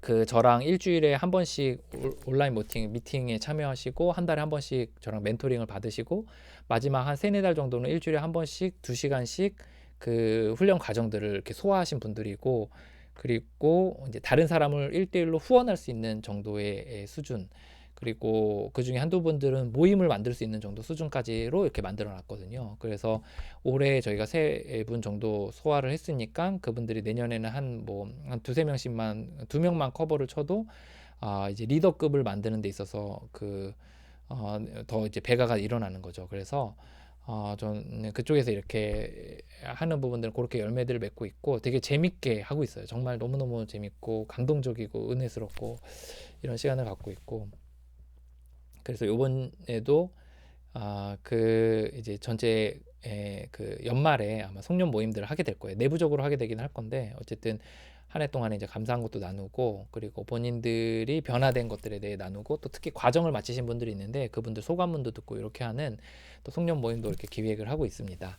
그 저랑 일주일에 한 번씩 온라인 미팅에 참여하시고 한 달에 한 번씩 저랑 멘토링을 받으시고 마지막 한 세네 달 정도는 일주일에 한 번씩 2시간씩 그 훈련 과정들을 이렇게 소화하신 분들이고 그리고 이제 다른 사람을 1대1로 후원할 수 있는 정도의 수준 그리고 그 중에 한두 분들은 모임을 만들 수 있는 정도 수준까지로 이렇게 만들어 놨거든요. 그래서 올해 저희가 세 분 정도 소화를 했으니까 그분들이 내년에는 한 두세 명씩만 2명만 커버를 쳐도 이제 리더급을 만드는 데 있어서 더 이제 배가가 일어나는 거죠. 그래서 저는 그쪽에서 이렇게 하는 부분들은 그렇게 열매들을 맺고 있고 되게 재밌게 하고 있어요. 정말 너무너무 재밌고 감동적이고 은혜스럽고 이런 시간을 갖고 있고 그래서 요번에도 그 이제 전체 그 연말에 아마 송년 모임들을 하게 될 거예요. 내부적으로 하게 되긴 할 건데 어쨌든 한 해 동안에 이제 감사한 것도 나누고 그리고 본인들이 변화된 것들에 대해 나누고 또 특히 과정을 마치신 분들이 있는데 그분들 소감문도 듣고 이렇게 하는 또 송년 모임도 이렇게 기획을 하고 있습니다.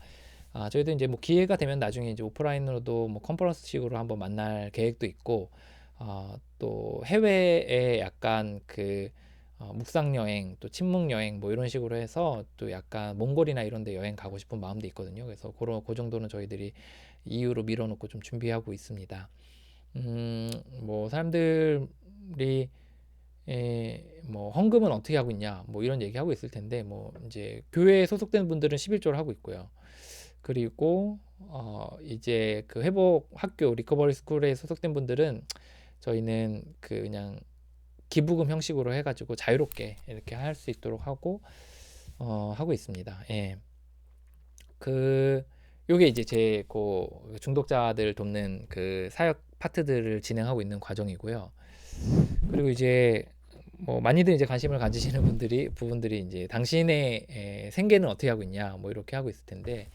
저희도 이제 뭐 기회가 되면 나중에 이제 오프라인으로도 뭐 컨퍼런스식으로 한번 만날 계획도 있고 또 해외에 약간 묵상 여행 또 침묵 여행 뭐 이런 식으로 해서 또 약간 몽골이나 이런 데 여행 가고 싶은 마음도 있거든요. 그래서 그 정도는 저희들이 이유로 밀어놓고 좀 준비하고 있습니다. 뭐 사람들이 뭐 헌금은 어떻게 하고 있냐 뭐 이런 얘기하고 있을 텐데 뭐 이제 교회에 소속된 분들은 11조를 하고 있고요. 그리고 이제 그 회복 학교 리커버리 스쿨에 소속된 분들은 저희는 그냥 기부금 형식으로 해가지고 자유롭게 이렇게 할 수 있도록 하고 있습니다. 예. 그 요게 이제 제 중독자들 돕는 그 사역 파트들을 진행하고 있는 과정이고요. 그리고 이제 뭐 많이들 이제 관심을 가지시는 부분들이 이제 당신의 생계는 어떻게 하고 있냐 뭐 이렇게 하고 있을 텐데,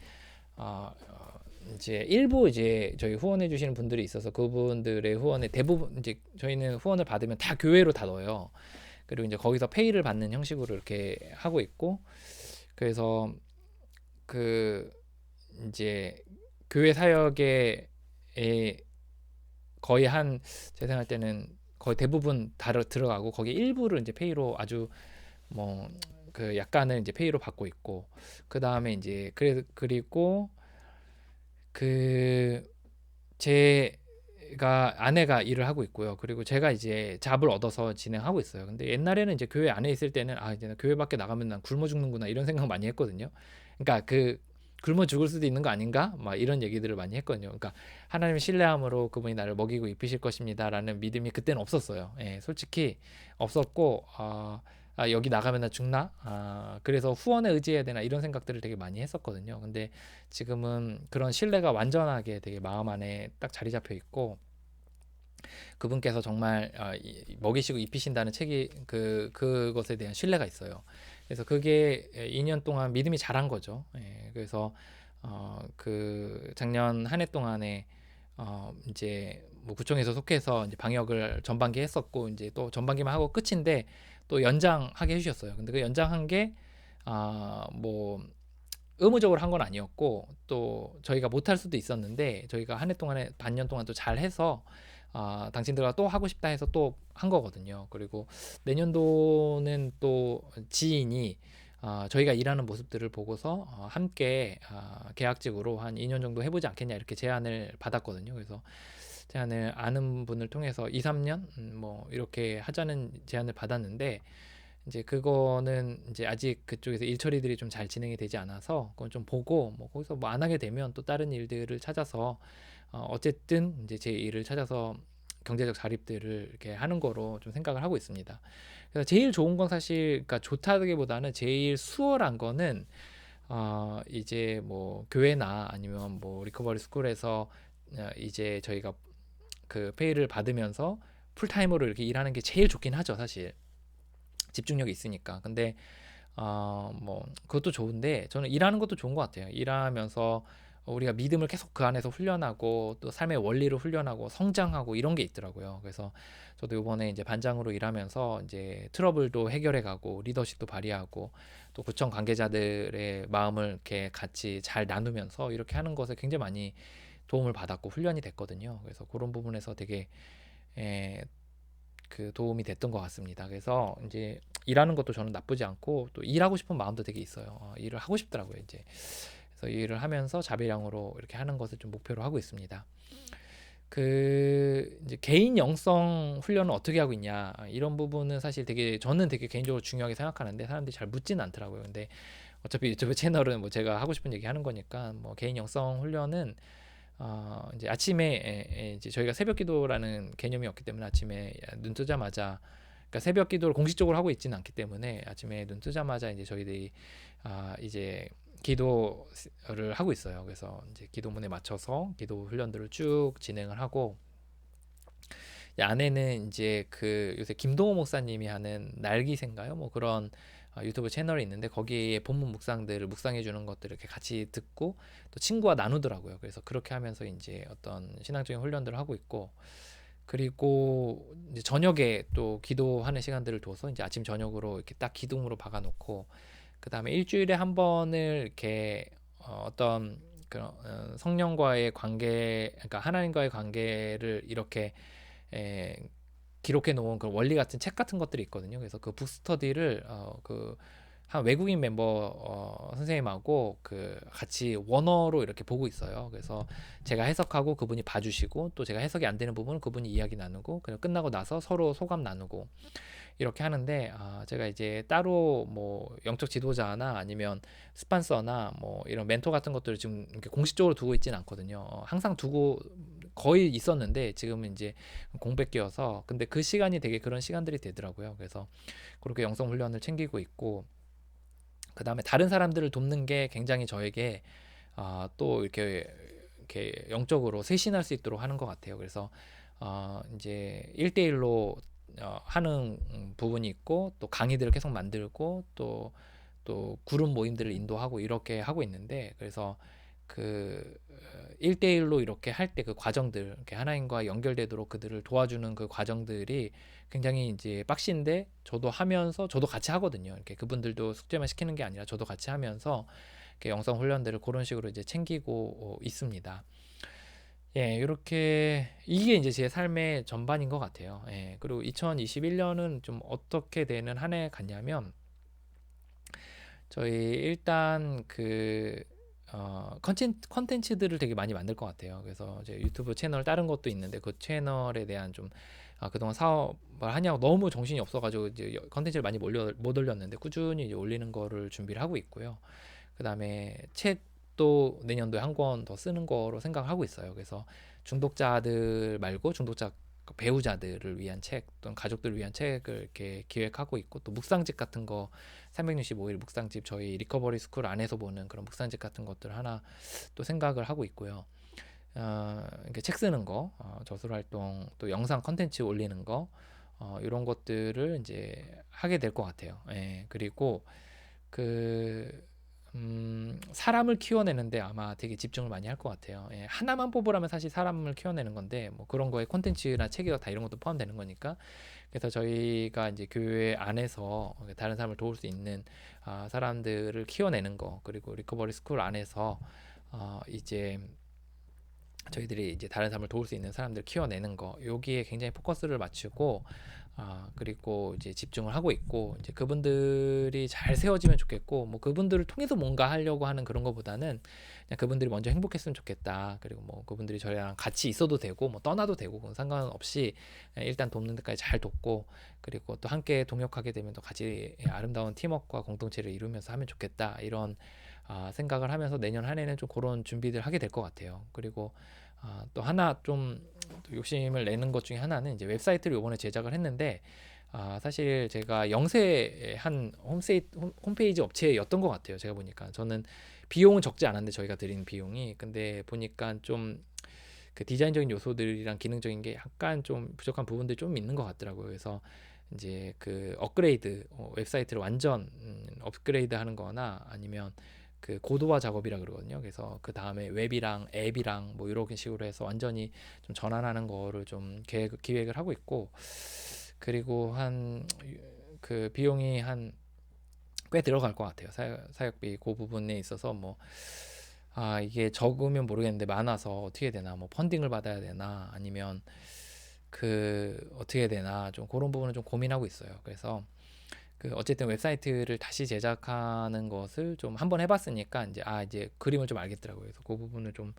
이제 일부 이제 저희 후원해 주시는 분들이 있어서 그분들의 후원의 대부분 이제 저희는 후원을 받으면 다 교회로 다 넣어요. 그리고 이제 거기서 페이를 받는 형식으로 이렇게 하고 있고, 그래서 그 이제 교회 사역에 거의 제 생각할 때는 거의 대부분 다 들어가고, 거기 일부를 이제 페이로 아주 뭐 그 약간은 이제 페이로 받고 있고, 그 다음에 이제 그리고 제가 아내가 일을 하고 있고요. 그리고 제가 이제 잡을 얻어서 진행하고 있어요. 근데 옛날에는 이제 교회 안에 있을 때는 이제 교회 밖에 나가면 난 굶어 죽는구나 이런 생각 많이 했거든요. 그러니까 굶어 죽을 수도 있는 거 아닌가? 막 이런 얘기들을 많이 했거든요. 그러니까 하나님을 신뢰함으로 그분이 나를 먹이고 입히실 것입니다라는 믿음이 그때는 없었어요. 예, 솔직히 없었고, 여기 나가면 나 죽나? 그래서 후원에 의지해야 되나 이런 생각들을 되게 많이 했었거든요. 근데 지금은 그런 신뢰가 완전하게 되게 마음 안에 딱 자리 잡혀 있고, 그분께서 정말 먹이시고 입히신다는 그것에 대한 신뢰가 있어요. 그래서 그게 2년 동안 믿음이 자란 거죠. 예, 그래서 그 작년 한 해 동안에 이제 뭐 구청에서 속해서 이제 방역을 전반기 했었고, 이제 또 전반기만 하고 끝인데 또 연장하게 해주셨어요. 근데 그 연장한 게 뭐 의무적으로 한 건 아니었고, 또 저희가 못할 수도 있었는데 저희가 한 해 동안에 반년 동안 또 잘 해서 당신들과 또 하고 싶다 해서 또 한 거거든요. 그리고 내년도는 또 지인이 저희가 일하는 모습들을 보고서 함께 계약직으로 한 2년 정도 해보지 않겠냐 이렇게 제안을 받았거든요. 그래서 제안을 아는 분을 통해서 2, 3년 뭐 이렇게 하자는 제안을 받았는데, 이제 그거는 이제 아직 그쪽에서 일 처리들이 좀 잘 진행이 되지 않아서 그건 좀 보고, 뭐 거기서 뭐 안 하게 되면 또 다른 일들을 찾아서 어쨌든 이제 제 일을 찾아서 경제적 자립들을 이렇게 하는 거로 좀 생각을 하고 있습니다. 그래서 제일 좋은 건 사실, 그러니까 좋다기보다는 제일 수월한 거는 이제 뭐 교회나 아니면 뭐 리커버리 스쿨에서 이제 저희가 그 페이를 받으면서 풀타임으로 이렇게 일하는 게 제일 좋긴 하죠, 사실. 집중력이 있으니까. 근데 뭐 그것도 좋은데, 저는 일하는 것도 좋은 것 같아요. 일하면서 우리가 믿음을 계속 그 안에서 훈련하고, 또 삶의 원리를 훈련하고 성장하고 이런 게 있더라고요. 그래서 저도 이번에 이제 반장으로 일하면서 이제 트러블도 해결해 가고 리더십도 발휘하고, 또 구청 관계자들의 마음을 이렇게 같이 잘 나누면서 이렇게 하는 것에 굉장히 많이 도움을 받았고 훈련이 됐거든요. 그래서 그런 부분에서 되게 그 도움이 됐던 것 같습니다. 그래서 이제 일하는 것도 저는 나쁘지 않고, 또 일하고 싶은 마음도 되게 있어요. 일을 하고 싶더라고요, 이제. 그래서 일을 하면서 자비량으로 이렇게 하는 것을 좀 목표로 하고 있습니다. 이제 개인 영성 훈련은 어떻게 하고 있냐, 이런 부분은 사실 저는 되게 개인적으로 중요하게 생각하는데 사람들이 잘 묻지는 않더라고요. 근데 어차피 유튜브 채널은 뭐 제가 하고 싶은 얘기 하는 거니까, 뭐 개인 영성 훈련은 이제 아침에 이제 저희가 새벽 기도라는 개념이 없기 때문에 아침에 눈 뜨자마자, 그러니까 새벽 기도를 공식적으로 하고 있지는 않기 때문에 아침에 눈 뜨자마자 이제 저희들이 이제 기도를 하고 있어요. 그래서 이제 기도문에 맞춰서 기도 훈련들을 쭉 진행을 하고, 안에는 이제 요새 김동호 목사님이 하는 날기새인가요? 뭐 그런 유튜브 채널이 있는데, 거기에 본문 묵상들을 묵상해 주는 것들을 이렇게 같이 듣고 또 친구와 나누더라고요. 그래서 그렇게 하면서 이제 어떤 신앙적인 훈련들을 하고 있고, 그리고 이제 저녁에 또 기도하는 시간들을 둬서 이제 아침 저녁으로 이렇게 딱 기둥으로 박아놓고, 그 다음에 일주일에 한 번을 이렇게 어떤 그런 성령과의 관계, 그러니까 하나님과의 관계를 이렇게 기록해 놓은 그 원리 같은 책 같은 것들이 있거든요. 그래서 그 북스터디를 한 외국인 멤버 선생님하고 같이 원어로 이렇게 보고 있어요. 그래서 제가 해석하고 그분이 봐주시고, 또 제가 해석이 안 되는 부분은 그분이 이야기 나누고, 그리고 끝나고 나서 서로 소감 나누고 이렇게 하는데, 제가 이제 따로 뭐 영적 지도자나 아니면 스판서나 뭐 이런 멘토 같은 것들을 지금 이렇게 공식적으로 두고 있지는 않거든요. 항상 두고 거의 있었는데 지금은 이제 공백기여서 근데 그 시간이 되게 그런 시간들이 되더라고요. 그래서 그렇게 영성 훈련을 챙기고 있고 그 다음에 다른 사람들을 돕는 게 굉장히 저에게 또 이렇게 영적으로 쇄신할 수 있도록 하는 것 같아요. 그래서 이제 1대1로 하는 부분이 있고 또 강의들을 계속 만들고 또 그룹 모임들을 인도하고 이렇게 하고 있는데 그래서 그 1대1로 이렇게 할 때 그 과정들 이렇게 하나님과 연결되도록 그들을 도와주는 그 과정들이 굉장히 이제 빡신데 저도 하면서 저도 같이 하거든요. 이렇게 그분들도 숙제만 시키는 게 아니라 저도 같이 하면서 이렇게 영성 훈련들을 그런 식으로 이제 챙기고 있습니다. 예, 이렇게 이게 이제 제 삶의 전반인 것 같아요. 예, 그리고 2021년은 좀 어떻게 되는 한 해 같냐면 저희 일단 그 컨텐츠들을 되게 많이 만들 것 같아요. 그래서 이제 유튜브 채널 다른 것도 있는데 그 채널에 대한 좀 그동안 사업을 하냐고 너무 정신이 없어가지고 이제 컨텐츠를 많이 못 올렸는데 꾸준히 이제 올리는 거를 준비를 하고 있고요. 그 다음에 책도 내년도에 한 권 더 쓰는 거로 생각하고 있어요. 그래서 중독자들 말고 중독자 배우자들을 위한 책 또는 가족들을 위한 책을 이렇게 기획하고 있고 또 묵상집 같은 거 365일 묵상집 저희 리커버리 스쿨 안에서 보는 그런 묵상집 같은 것들 하나 또 생각을 하고 있고요. 이렇게 책 쓰는 거, 저술 활동, 또 영상 컨텐츠 올리는 거, 이런 것들을 이제 하게 될 것 같아요. 예, 그리고 그 사람을 키워내는데 아마 되게 집중을 많이 할 것 같아요. 예, 하나만 뽑으라면 사실 사람을 키워내는 건데 뭐 그런 거에 콘텐츠나 책이나 다 이런 것도 포함되는 거니까 그래서 저희가 이제 교회 안에서 다른 사람을 도울 수 있는 사람들을 키워내는 거 그리고 리커버리 스쿨 안에서 이제 저희들이 이제 다른 사람을 도울 수 있는 사람들을 키워내는 거 여기에 굉장히 포커스를 맞추고 그리고 이제 집중을 하고 있고 이제 그분들이 잘 세워지면 좋겠고 뭐 그분들을 통해서 뭔가 하려고 하는 그런 것보다는 그냥 그분들이 먼저 행복했으면 좋겠다. 그리고 뭐 그분들이 저희랑 같이 있어도 되고 뭐 떠나도 되고 그건 상관없이 일단 돕는 데까지 잘 돕고 그리고 또 함께 동역하게 되면 또 같이 아름다운 팀워크와 공동체를 이루면서 하면 좋겠다. 이런 생각을 하면서 내년 한 해는 좀 그런 준비들 하게 될 것 같아요. 그리고 또 하나 좀 욕심을 내는 것 중에 하나는 이제 웹사이트를 이번에 제작을 했는데 사실 제가 영세의 한 홈페이지 업체였던 것 같아요. 제가 보니까 저는 비용은 적지 않았는데 저희가 드린 비용이 근데 보니까 좀 그 디자인적인 요소들이랑 기능적인 게 약간 좀 부족한 부분들이 좀 있는 것 같더라고요. 그래서 이제 그 업그레이드 웹사이트를 완전 업그레이드 하는 거나 아니면 그 고도화 작업이라 그러거든요. 그래서 그 다음에 웹이랑 앱이랑 뭐 이런 식으로 해서 완전히 좀 전환하는 거를 좀 기획을 하고 있고 그리고 한 그 비용이 한 꽤 들어갈 것 같아요. 사역비 그 부분에 있어서 뭐 이게 적으면 모르겠는데 많아서 어떻게 되나 뭐 펀딩을 받아야 되나 아니면 그 어떻게 해야 되나 좀 그런 부분을 좀 고민하고 있어요. 그래서 그 어쨌든 웹사이트를 다시 제작하는 것을 좀 한번 해봤으니까 이제 그림을 좀 알겠더라고요. 그래서 그 부분을 좀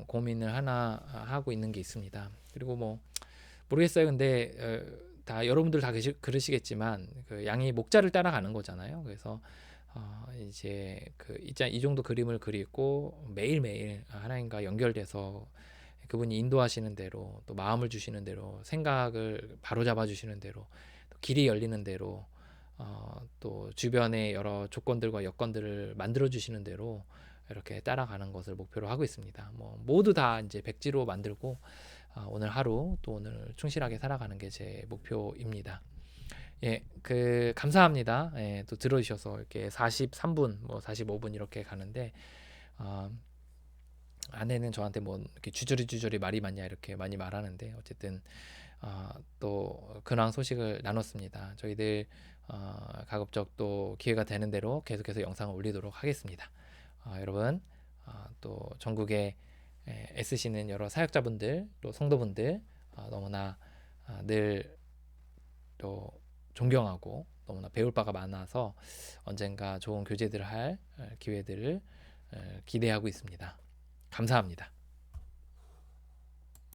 고민을 하나 하고 있는 게 있습니다. 그리고 뭐 모르겠어요. 근데 다 여러분들 다 그러시겠지만 그 양이 목자를 따라가는 거잖아요. 그래서 이제 이 정도 그림을 그리고 매일매일 하나님과 연결돼서 그분이 인도하시는 대로 또 마음을 주시는 대로 생각을 바로잡아 주시는 대로 또 길이 열리는 대로 또 주변의 여러 조건들과 여건들을 만들어 주시는 대로 이렇게 따라가는 것을 목표로 하고 있습니다. 뭐 모두 다 이제 백지로 만들고 오늘 하루 또 오늘 충실하게 살아가는 게 제 목표입니다. 예, 감사합니다. 예, 또 들어주셔서 이렇게 43분, 뭐 45분 이렇게 가는데 아내는 저한테 뭐 이렇게 주저리 말이 많냐 이렇게 많이 말하는데 어쨌든 또 근황 소식을 나눴습니다. 저희들 가급적 또 기회가 되는 대로 계속해서 영상을 올리도록 하겠습니다. 여러분 또 전국에 애쓰시는 여러 사역자분들 또 성도분들 너무나 늘 또 존경하고 너무나 배울 바가 많아서 언젠가 좋은 교제들을 할 기회들을 기대하고 있습니다. 감사합니다.